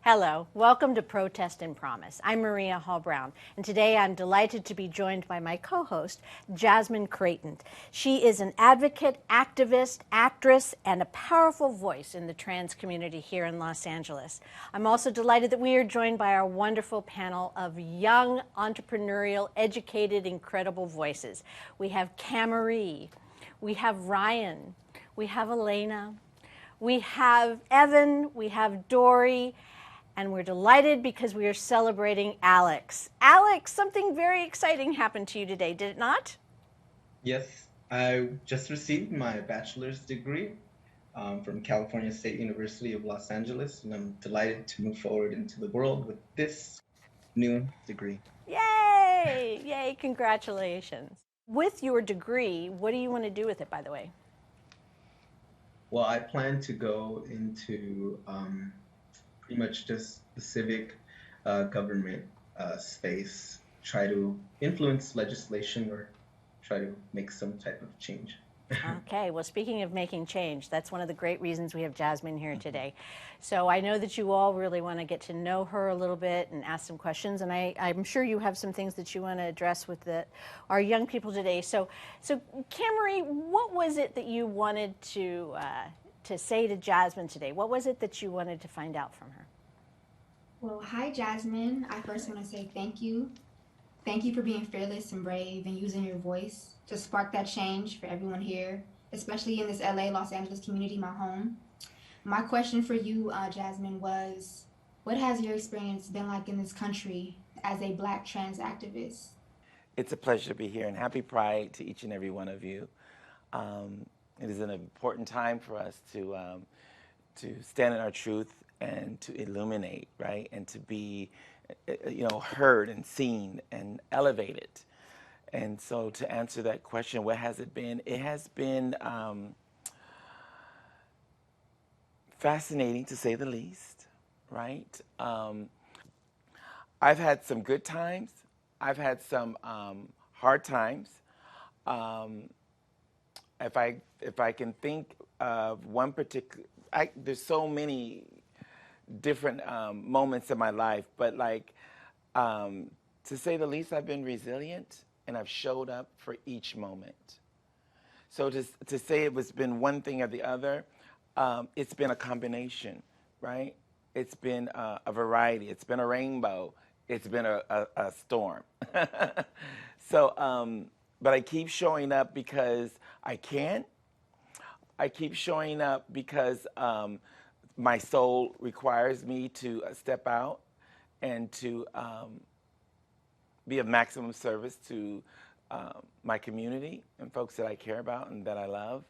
Hello, welcome to Protest and Promise. I'm Maria Hall Brown, and today I'm delighted to be joined by my co-host, Jazzmun Crayton. She is an advocate, activist, actress, and a powerful voice in the trans community here in Los Angeles. I'm also delighted that we are joined by our wonderful panel of young, entrepreneurial, educated, incredible voices. We have Camarie, we have Ryan, we have Elena, we have Evan, we have Dory, and we're delighted because we are celebrating Alex. Alex, something very exciting happened to you today, did it not? Yes, I just received my bachelor's degree from California State University of Los Angeles, and I'm delighted to move forward into the world with this new degree. Yay! Yay, congratulations. With your degree, what do you want to do with it, by the way? Well, I plan to go into pretty much just the civic government space, try to influence legislation or try to make some type of change. Okay, well, speaking of making change, that's one of the great reasons we have Jazzmun here today. So I know that you all really want to get to know her a little bit and ask some questions, and I'm sure you have some things that you want to address with our young people today. So Camarie, what was it that you wanted to say to Jazzmun today? What was it that you wanted to find out from her? Well, hi, Jazzmun. I first want to say thank you. Thank you for being fearless and brave and using your voice to spark that change for everyone here, especially in this LA, Los Angeles community, my home. My question for you, Jazzmun, was what has your experience been like in this country as a Black trans activist? It's a pleasure to be here, and happy Pride to each and every one of you. It is an important time for us to stand in our truth and to illuminate, right, and to be, heard and seen and elevated. And so, to answer that question, what has it been? It has been fascinating, to say the least, right? I've had some good times. I've had some hard times. If I can think of one particular, there's so many different moments in my life, but to say the least, I've been resilient and I've showed up for each moment. So to say it was been one thing or the other, it's been a combination, right? It's been a variety. It's been a rainbow. It's been a storm. So, but I keep showing up because I can. I keep showing up because my soul requires me to step out and to be of maximum service to my community and folks that I care about and that I love.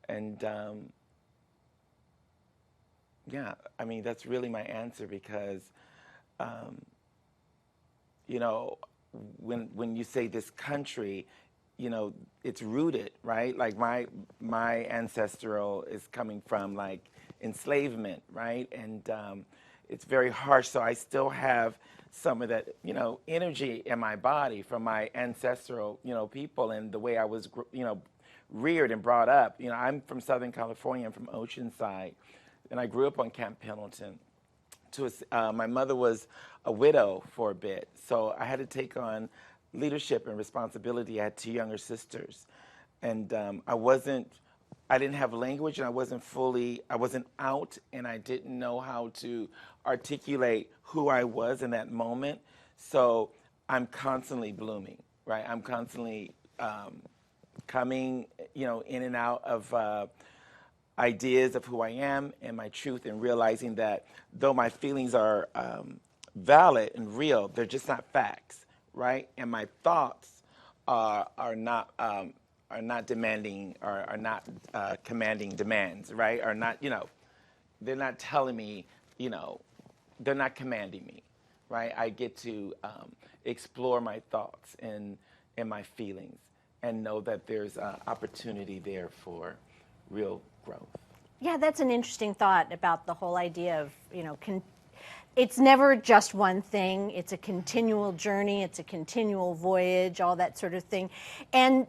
And yeah, I mean, that's really my answer because, when you say this country, it's rooted, right? Like my ancestral is coming from like enslavement, right? And it's very harsh. So I still have some of that, energy in my body from my ancestral, people and the way I was, reared and brought up. I'm from Southern California. I'm from Oceanside, and I grew up on Camp Pendleton. My mother was a widow for a bit, so I had to take on leadership and responsibility. I had two younger sisters, and I didn't have language, and I wasn't out, and I didn't know how to articulate who I was in that moment. So I'm constantly blooming, right? I'm constantly coming, in and out of ideas of who I am and my truth, and realizing that though my feelings are valid and real, they're just not facts, right? And my thoughts are not demanding or are not commanding demands, right? Are not, they're not telling me, they're not commanding me, right? I get to explore my thoughts and in my feelings and know that there's opportunity there for real growth. Yeah, that's an interesting thought about the whole idea of, it's never just one thing. It's a continual journey. It's a continual voyage, all that sort of thing. And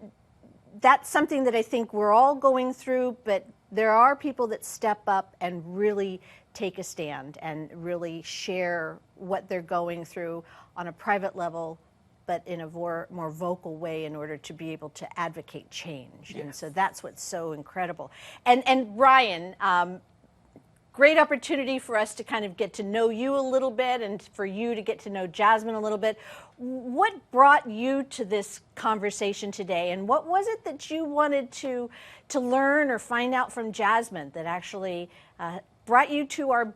that's something that I think we're all going through, but there are people that step up and really take a stand and really share what they're going through on a private level, but in a more vocal way in order to be able to advocate change. Yes. And so that's what's so incredible. And Ryan, great opportunity for us to kind of get to know you a little bit and for you to get to know Jazzmun a little bit. What brought you to this conversation today, and what was it that you wanted to learn or find out from Jazzmun that actually brought you to our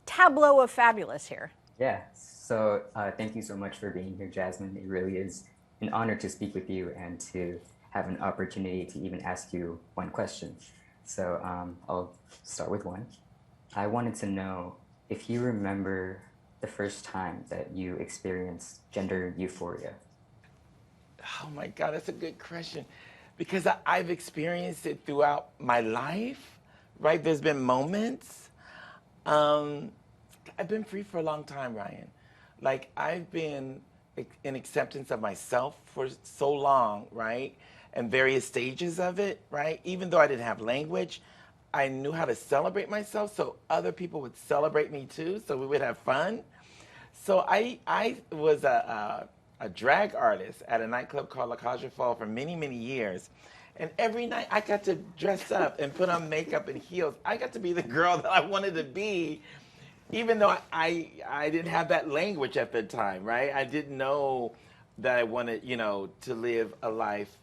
tableau of fabulous here? Yeah, so thank you so much for being here, Jazzmun. It really is an honor to speak with you and to have an opportunity to even ask you one question. So I'll start with one. I wanted to know if you remember the first time that you experienced gender euphoria. Oh my God, that's a good question. Because I've experienced it throughout my life, right? There's been moments. I've been free for a long time, Ryan. Like, I've been in acceptance of myself for so long, right? And various stages of it, right? Even though I didn't have language, I knew how to celebrate myself so other people would celebrate me too, so we would have fun. So I was a drag artist at a nightclub called La Caja Fall for many, many years. And every night I got to dress up and put on makeup and heels. I got to be the girl that I wanted to be, even though I didn't have that language at the time, right? I didn't know that I wanted, to live a life,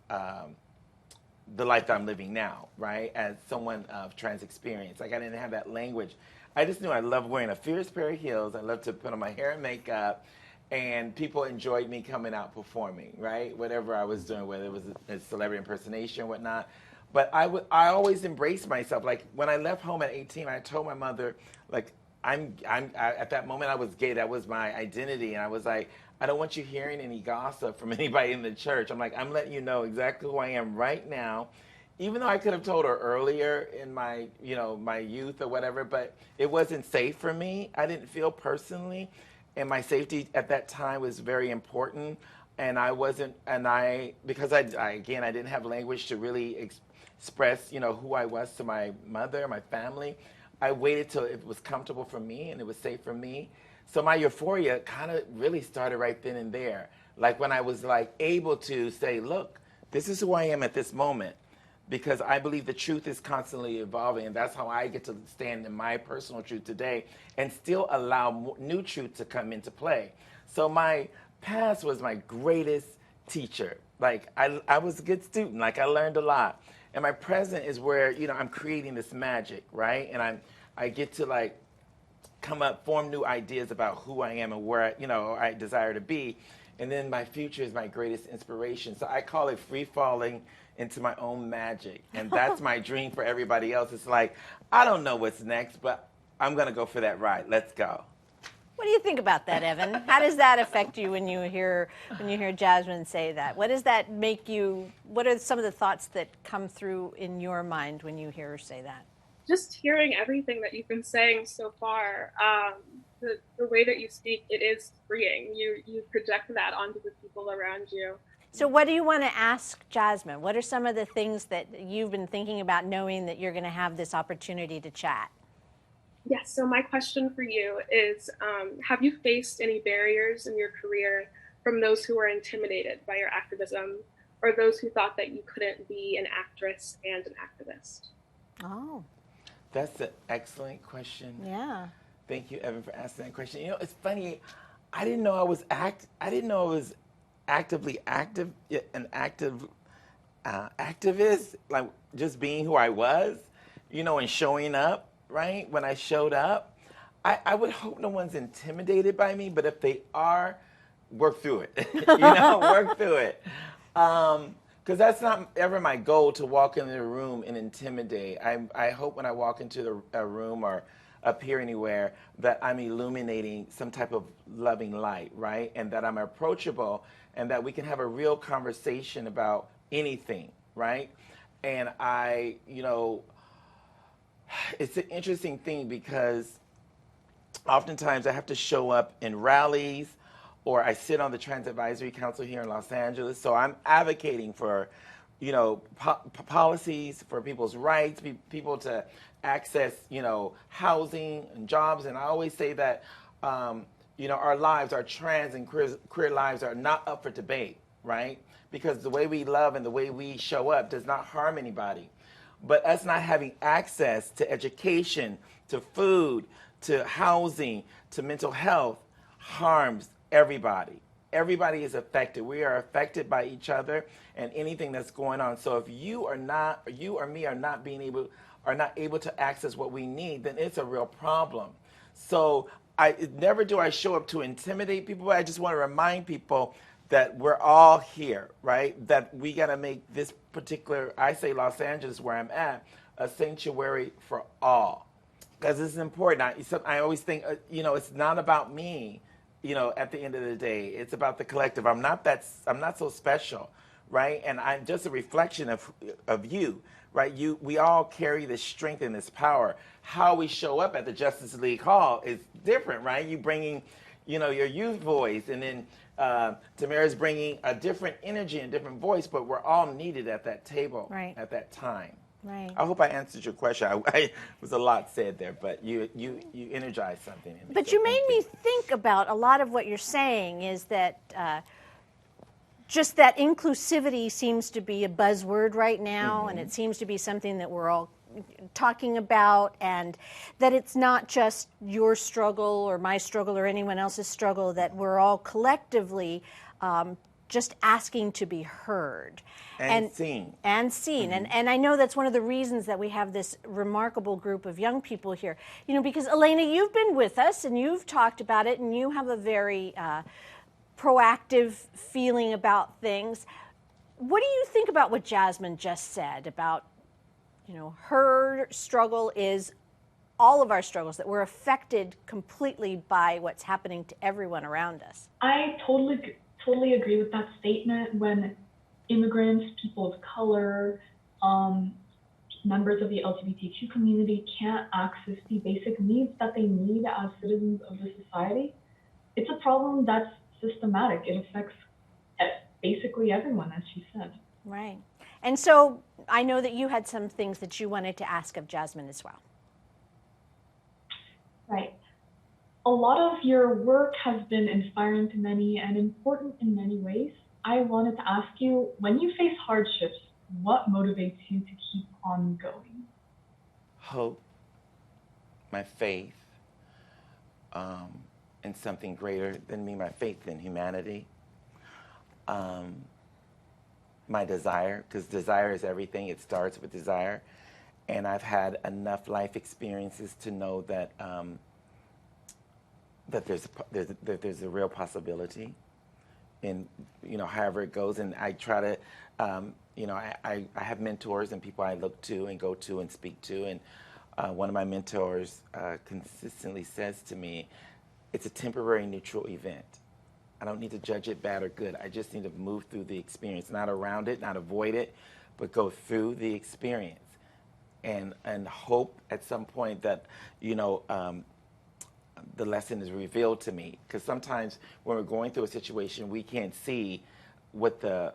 the life that I'm living now, right? As someone of trans experience. Like, I didn't have that language. I just knew I loved wearing a fierce pair of heels. I loved to put on my hair and makeup. And people enjoyed me coming out performing, right? Whatever I was doing, whether it was a celebrity impersonation or whatnot. But I always embraced myself. Like, when I left home at 18, I told my mother, like, at that moment I was gay. That was my identity. And I was like, I don't want you hearing any gossip from anybody in the church. I'm like, I'm letting you know exactly who I am right now. Even though I could have told her earlier in my, my youth or whatever, but it wasn't safe for me. I didn't feel personally. And my safety at that time was very important. And I wasn't, because I didn't have language to really express, who I was to my mother, my family. I waited till it was comfortable for me and it was safe for me. So my euphoria kind of really started right then and there. Like, when I was able to say, look, this is who I am at this moment. Because I believe the truth is constantly evolving, and that's how I get to stand in my personal truth today and still allow new truth to come into play. So my past was my greatest teacher. Like, I was a good student. Like, I learned a lot. And my present is where, I'm creating this magic, right? And I get to, form new ideas about who I am and where, I desire to be. And then my future is my greatest inspiration. So I call it free falling into my own magic. And that's my dream for everybody else. It's like, I don't know what's next, but I'm going to go for that ride. Let's go. What do you think about that, Evan? How does that affect you when you hear Jazzmun say that? What does that make you, what are some of the thoughts that come through in your mind when you hear her say that? Just hearing everything that you've been saying so far, the way that you speak, it is freeing. You project that onto the people around you. So what do you want to ask Jazzmun? What are some of the things that you've been thinking about, knowing that you're going to have this opportunity to chat? Yes, so my question for you is, have you faced any barriers in your career from those who were intimidated by your activism, or those who thought that you couldn't be an actress and an activist? Oh. That's an excellent question. Yeah. Thank you, Evan, for asking that question. It's funny. I didn't know I was actively active, an active activist, like just being who I was, and showing up, right? When I showed up, I would hope no one's intimidated by me, but if they are, work through it, work through it. Because that's not ever my goal, to walk into the room and intimidate. I hope when I walk into a room or appear anywhere that I'm illuminating some type of loving light, right? And that I'm approachable, and that we can have a real conversation about anything, right? And it's an interesting thing because oftentimes I have to show up in rallies or I sit on the Transit Advisory Council here in Los Angeles. So I'm advocating for, policies for people's rights, people to access, housing and jobs. And I always say that, our lives, our trans and queer lives are not up for debate, right? Because the way we love and the way we show up does not harm anybody. But us not having access to education, to food, to housing, to mental health harms everybody. Everybody is affected. We are affected by each other and anything that's going on. So if you or me are not able to access what we need, then it's a real problem. So never do I show up to intimidate people, but I just want to remind people that we're all here, right? That we got to make this particular, I say Los Angeles, where I'm at, a sanctuary for all. Because it's important. I always think, it's not about me, at the end of the day. It's about the collective. I'm not so special, right? And I'm just a reflection of you, right? We all carry this strength and this power. How we show up at the Justice League Hall is different, right? You bringing, your youth voice, and then Tamara's bringing a different energy and different voice, but we're all needed at that table at that time. Right. I hope I answered your question. I was a lot said there, but you energized something in me. But so you made me think about a lot of what you're saying is that just that inclusivity seems to be a buzzword right now, and it seems to be something that we're all talking about, and that it's not just your struggle or my struggle or anyone else's struggle, that we're all collectively just asking to be heard. And seen. And seen. And I know that's one of the reasons that we have this remarkable group of young people here. Because Elena, you've been with us and you've talked about it, and you have a very proactive feeling about things. What do you think about what Jazzmun just said about, her struggle is all of our struggles, that we're affected completely by what's happening to everyone around us? I totally agree with that statement. When immigrants, people of color, members of the LGBTQ community can't access the basic needs that they need as citizens of the society, it's a problem that's systematic. It affects basically everyone, as she said. Right. And so I know that you had some things that you wanted to ask of Jazzmun as well. Right. A lot of your work has been inspiring to many and important in many ways. I wanted to ask you, when you face hardships, what motivates you to keep on going? Hope, my faith in something greater than me, my faith in humanity, my desire, because desire is everything. It starts with desire. And I've had enough life experiences to know that that there's a real possibility in, however it goes. And I try to, I have mentors and people I look to and go to and speak to. And one of my mentors consistently says to me, it's a temporary neutral event. I don't need to judge it bad or good. I just need to move through the experience, not around it, not avoid it, but go through the experience and hope at some point that, the lesson is revealed to me. Because sometimes when we're going through a situation, we can't see what the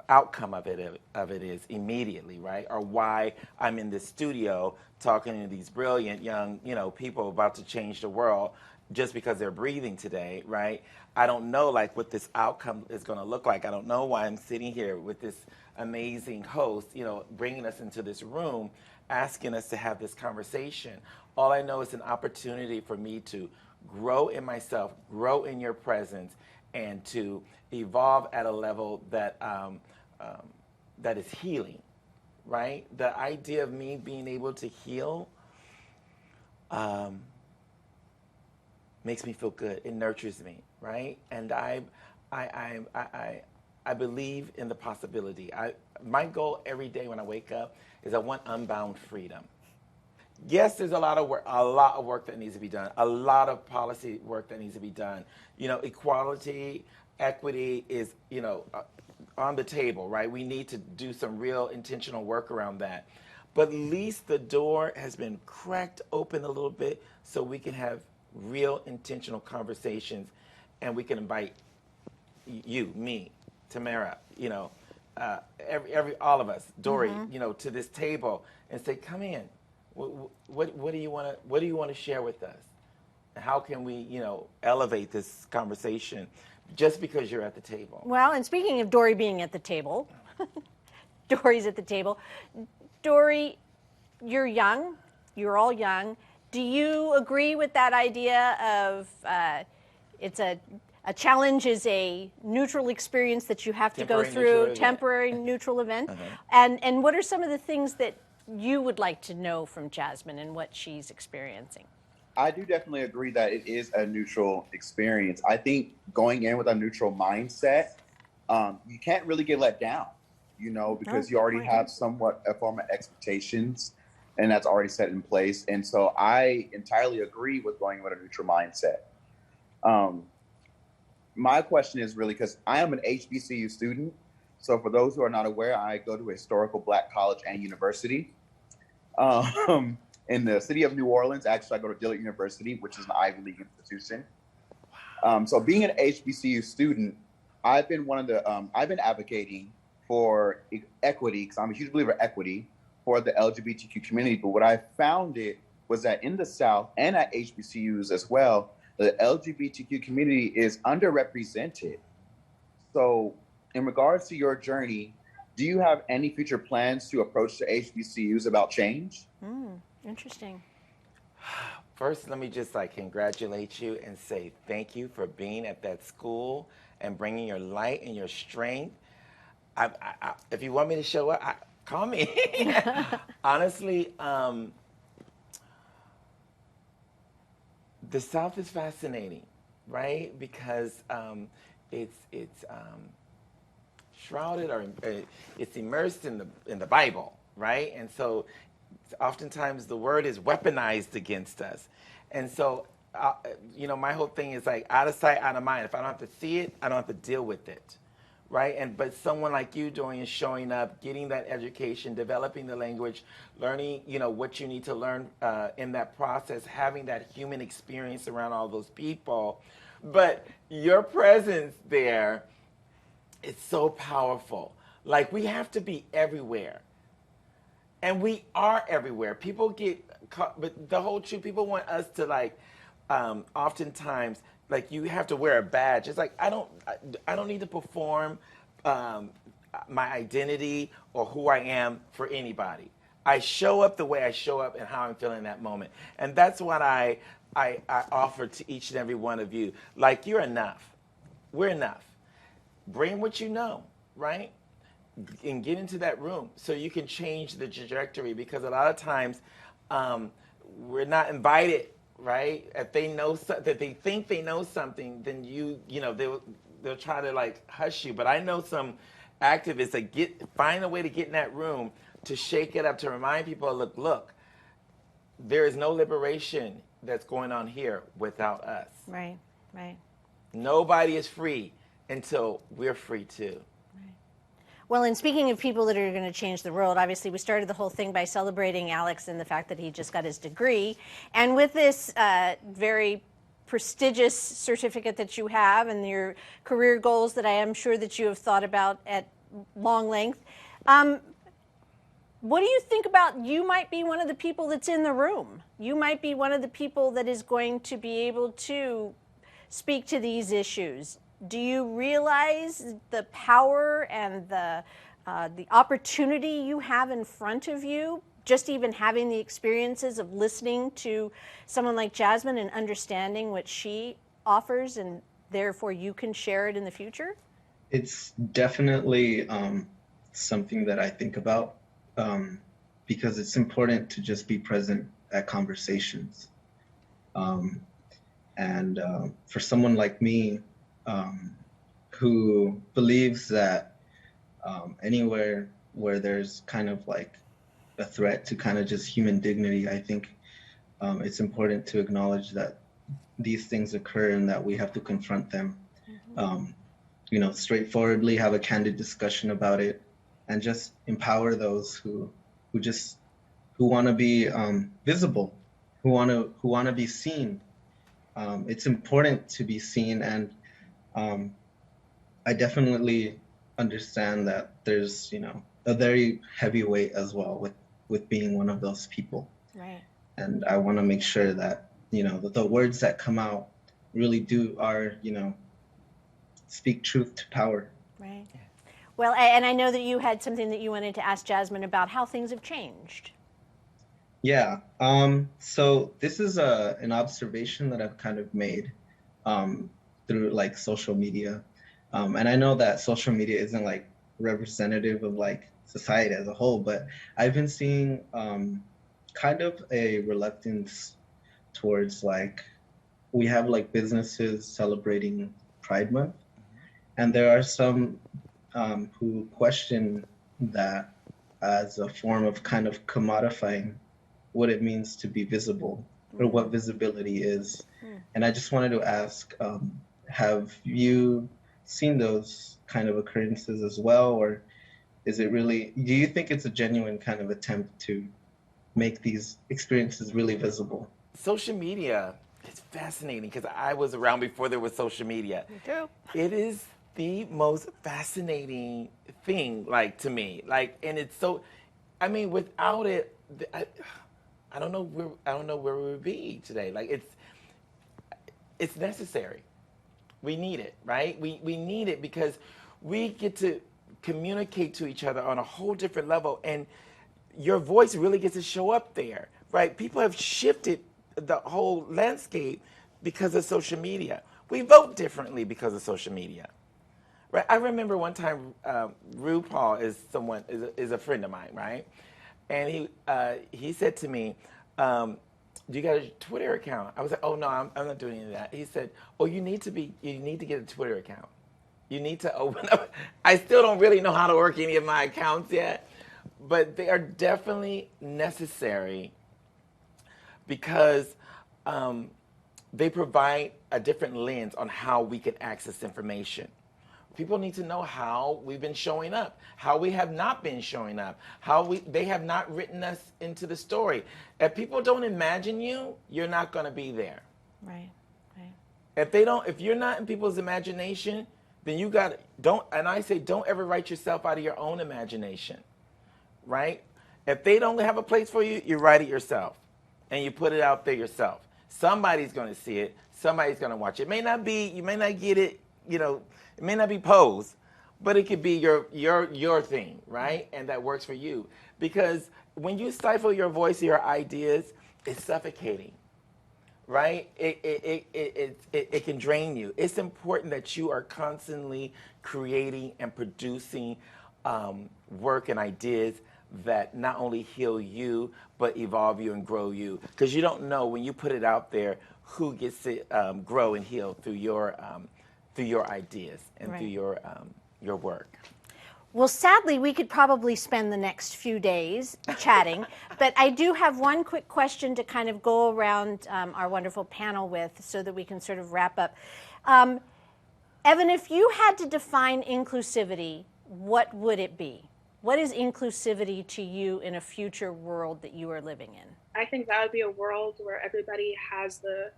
outcome of it is immediately, right? Or why I'm in this studio talking to these brilliant young, people about to change the world just because they're breathing today, right? I don't know what this outcome is going to look like. I don't know why I'm sitting here with this amazing host, bringing us into this room, asking us to have this conversation. All I know is an opportunity for me to grow in myself, grow in your presence, and to evolve at a level that that is healing, right? The idea of me being able to heal makes me feel good. It nurtures me, right? And I believe in the possibility. My goal every day when I wake up is I want unbound freedom. Yes, there's a lot of work that needs to be done, a lot of policy work that needs to be done. Equality equity is, on the table, right? We need to do some real intentional work around that. But at least the door has been cracked open a little bit so we can have real intentional conversations, and we can invite you, me, Tamara, all of us, Dory, to this table and say, come in. What do you want to share with us? How can we, elevate this conversation just because you're at the table? Well, and speaking of Dory being at the table, Dory's at the table. Dory, you're young. You're all young. Do you agree with that idea of it's a challenge is a neutral experience that you have to go through, temporary neutral event? And what are some of the things that you would like to know from Jazzmun and what she's experiencing? I do definitely agree that it is a neutral experience. I think going in with a neutral mindset, you can't really get let down, because you already have somewhat a form of expectations, and that's already set in place. And so I entirely agree with going with a neutral mindset. My question is really, because I am an HBCU student. So for those who are not aware, I go to a historical Black college and university. In the city of New Orleans. Actually, I go to Dillard University, which is an Ivy League institution. So being an HBCU student, I've been I've been advocating for equity, because I'm a huge believer in equity for the LGBTQ community. But what I found was that in the South and at HBCUs as well, the LGBTQ community is underrepresented. So in regards to your journey, do you have any future plans to approach the HBCUs about change? Interesting. First, let me just congratulate you and say thank you for being at that school and bringing your light and your strength. If you want me to show up, call me. Honestly, the South is fascinating, right? Because it's shrouded or it's immersed in the Bible, right? And so oftentimes the word is weaponized against us. And so, my whole thing is out of sight, out of mind. If I don't have to see it, I don't have to deal with it, right? But someone like you, Dorian, showing up, getting that education, developing the language, learning, what you need to learn in that process, having that human experience around all those people. But your presence there, it's so powerful. We have to be everywhere. And we are everywhere. People get caught, but the whole truth, people want us to oftentimes, you have to wear a badge. It's I don't need to perform my identity or who I am for anybody. I show up the way I show up and how I'm feeling in that moment. And that's what I offer to each and every one of you. You're enough. We're enough. Bring what you know, right? And get into that room so you can change the trajectory, because a lot of times we're not invited, right? If they know that they think they know something, then they'll try to hush you. But I know some activists that find a way to get in that room to shake it up, to remind people, look, there is no liberation that's going on here without us. Right. Nobody is free until we're free too. Well, and speaking of people that are going to change the world, obviously we started the whole thing by celebrating Alex and the fact that he just got his degree. And with this very prestigious certificate that you have and your career goals that I am sure that you have thought about at long length, what do you think about, you might be one of the people that's in the room. You might be one of the people that is going to be able to speak to these issues. Do you realize the power and the opportunity you have in front of you, just even having the experiences of listening to someone like Jazzmun and understanding what she offers, and therefore you can share it in the future? It's definitely something that I think about, because it's important to just be present at conversations. And for someone like me, who believes that anywhere where there's kind of a threat to kind of just human dignity, I think it's important to acknowledge that these things occur and that we have to confront them. straightforwardly have a candid discussion about it, and just empower those who want to be visible, who want to be seen. It's important to be seen, and I definitely understand that there's a very heavy weight as well with being one of those people. Right. And I want to make sure that that the words that come out really are speak truth to power. Right. Well, and I know that you had something that you wanted to ask Jazzmun about how things have changed. Yeah. So this is an observation that I've kind of made through like social media. And I know that social media isn't like representative of like society as a whole, but I've been seeing kind of a reluctance towards like, we have like businesses celebrating Pride Month, and there are some who question that as a form of kind of commodifying what it means to be visible, or what visibility is. And I just wanted to ask, have you seen those kind of occurrences as well, or do you think it's a genuine kind of attempt to make these experiences really visible? Social media is fascinating because I was around before there was social media. Me too. It is the most fascinating thing, like, to me. Like, and it's so, I mean, without it, I don't know where we would be today. Like, it's necessary. We need it, right? We need it because we get to communicate to each other on a whole different level, and your voice really gets to show up there, right? People have shifted the whole landscape because of social media. We vote differently because of social media, right? I remember one time, RuPaul is a friend of mine, right? And he said to me, do you got a Twitter account? I was like, oh no, I'm not doing any of that. He said, oh, you need to get a Twitter account. You need to open up. I still don't really know how to work any of my accounts yet, but they are definitely necessary because they provide a different lens on how we can access information. People need to know how we've been showing up, how we have not been showing up, they have not written us into the story. If people don't imagine you, you're not going to be there. Right. Right. If you're not in people's imagination, then don't ever write yourself out of your own imagination, right? If they don't have a place for you, you write it yourself and you put it out there yourself. Somebody's going to see it. Somebody's going to watch it. You may not get it, it may not be posed, but it could be your thing, right? And that works for you. Because when you stifle your voice, your ideas, it's suffocating, right? It can drain you. It's important that you are constantly creating and producing work and ideas that not only heal you, but evolve you and grow you. Because you don't know when you put it out there who gets to grow and heal through your ideas and through your work. Well, sadly, we could probably spend the next few days chatting, but I do have one quick question to kind of go around our wonderful panel with so that we can sort of wrap up. Evan, if you had to define inclusivity, what would it be? What is inclusivity to you in a future world that you are living in? I think that would be a world where everybody has the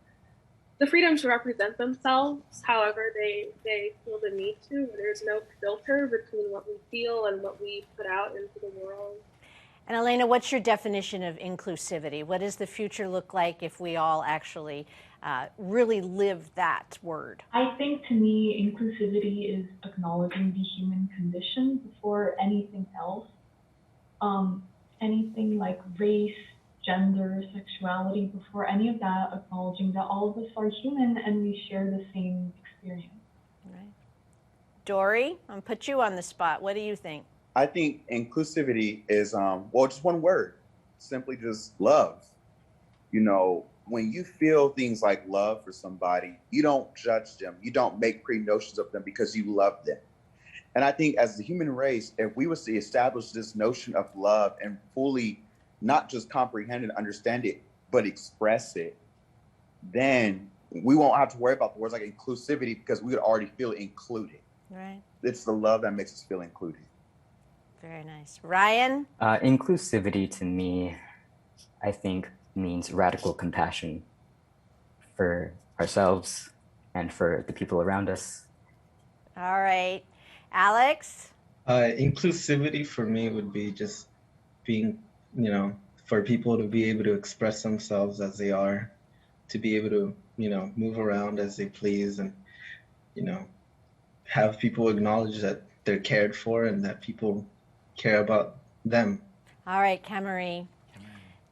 freedom to represent themselves however they feel the need to. There's no filter between what we feel and what we put out into the world. And Elena, what's your definition of inclusivity? What does the future look like if we all actually really live that word? I think to me, inclusivity is acknowledging the human condition before anything else. Anything like race, gender, sexuality, before any of that, acknowledging that all of us are human and we share the same experience. Right. Dory, I'm gonna put you on the spot. What do you think? I think inclusivity is, just one word, simply just love. When you feel things like love for somebody, you don't judge them. You don't make pre-notions of them because you love them. And I think as the human race, if we was to establish this notion of love and fully not just comprehend and understand it, but express it, then we won't have to worry about the words like inclusivity because we would already feel included. Right. It's the love that makes us feel included. Very nice. Ryan? Inclusivity to me, I think, means radical compassion for ourselves and for the people around us. All right. Alex? Inclusivity for me would be just being, for people to be able to express themselves as they are, to be able to, move around as they please, and, have people acknowledge that they're cared for and that people care about them. All right, Camry.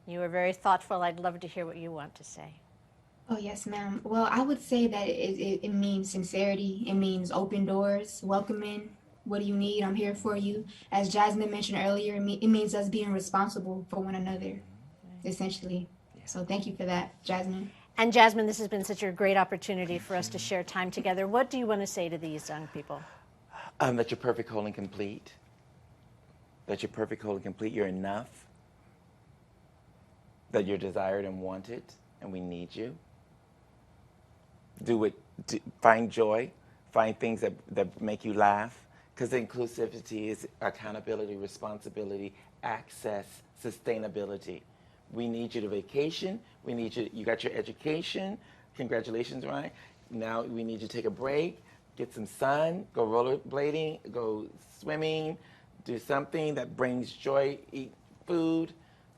You were very thoughtful. I'd love to hear what you want to say. Oh, yes, ma'am. Well, I would say that it means sincerity. It means open doors, welcoming. What do you need? I'm here for you. As Jasmine mentioned earlier, it means us being responsible for one another, essentially. So thank you for that, Jasmine. And Jazzmun, this has been such a great opportunity for us to share time together. What do you want to say to these young people? That you're perfect, whole, and complete. That you're perfect, whole, and complete. You're enough. That you're desired and wanted, and we need you. Find joy, find things that make you laugh, because inclusivity is accountability, responsibility, access, sustainability. We need you to vacation. We need you got your education. Congratulations, Ryan. Now we need you to take a break, get some sun, go rollerblading, go swimming, do something that brings joy, eat food.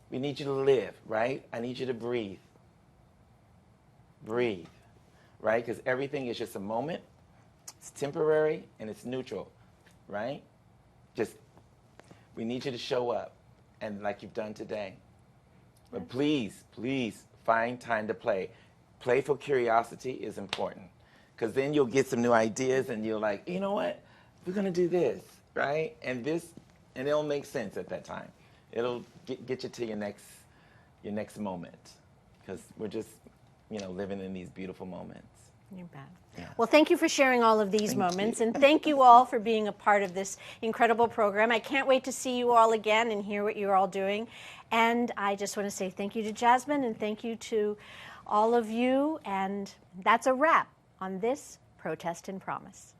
We need you to live, right? I need you to breathe. Breathe, right? Because everything is just a moment. It's temporary and it's neutral, right? We need you to show up, and like you've done today. But please, please find time to play. Playful curiosity is important, because then you'll get some new ideas and you're like, you know what? We're going to do this, right? And it'll make sense at that time. It'll get you to your next moment, because we're just, living in these beautiful moments. You bet. Yeah. Well, thank you for sharing all of these moments, and thank you all for being a part of this incredible program. I can't wait to see you all again and hear what you're all doing. And I just want to say thank you to Jazzmun, and thank you to all of you. And that's a wrap on this Protest and Promise.